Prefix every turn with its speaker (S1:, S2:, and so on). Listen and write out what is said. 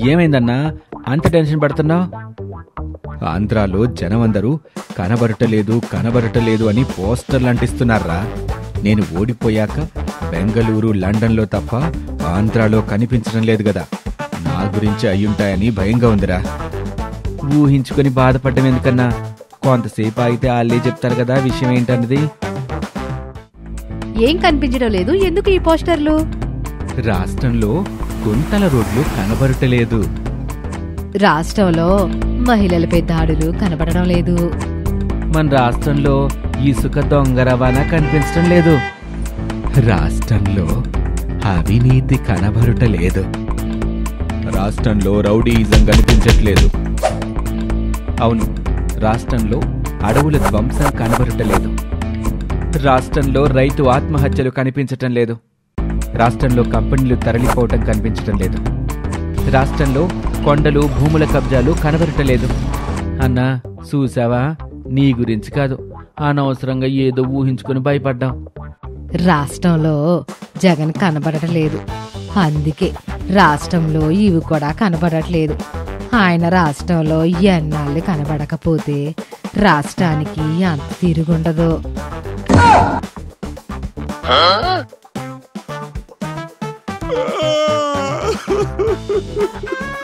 S1: ఏమైందన్నా అంత టెన్షన్ పడుతున్నావు? ఆంధ్రాలో జనమందరూ కనబడటలేదు అని పోస్టర్లు అంటిస్తున్నారా? నేను ఓడిపోయాక బెంగళూరు, లండన్లో తప్ప ఆంధ్రాలో కనిపించడం లేదు కదా. నా గురించి అయ్యుంటాయని భయంగా ఉందిరా. ఊహించుకొని బాధపడ్డం ఎందుకన్నా? కొంతసేపు అయితే వాళ్ళే చెప్తారు కదా విషయం ఏంటన్నది.
S2: ఏం కనిపించడం లేదు, ఎందుకు ఈ పోస్టర్లు?
S1: రాష్ట్రంలో గుంతల రోడ్లు కనబడటలేదు.
S2: రాష్ట్రంలో మహిళలపై దాడులు కనబడడం లేదు.
S1: మన రాష్ట్రంలో ఇసుక దొంగ రవాణా కనిపించడం లేదు. రాష్ట్రంలో అవినీతి కనబడటలేదు. రాష్ట్రంలో రౌడీయిజం కనిపించట్లేదు. అవును, రాష్ట్రంలో అడవుల ధ్వంసం కనబడటలేదు. రాష్ట్రంలో రైతు ఆత్మహత్యలు కనిపించటం లేదు. రాష్ట్రంలో కంపెనీలు తరలిపోవటం కనిపించటం లేదు. రాష్ట్రంలో కొండలు, భూముల కబ్జాలు కనబడటలేదు. అన్నా చూసావా, నీ గురించి కాదు, అనవసరంగా ఏదో ఊహించుకుని భయపడ్డాం.
S2: రాష్ట్రంలో జగన్ కనబడటలేదు, అందుకే రాష్ట్రంలో ఇవి కూడా కనబడట్లేదు. ఆయన రాష్ట్రంలో ఎన్నాళ్ళు కనబడకపోతే రాష్ట్రానికి అంత తిరుగుండదు.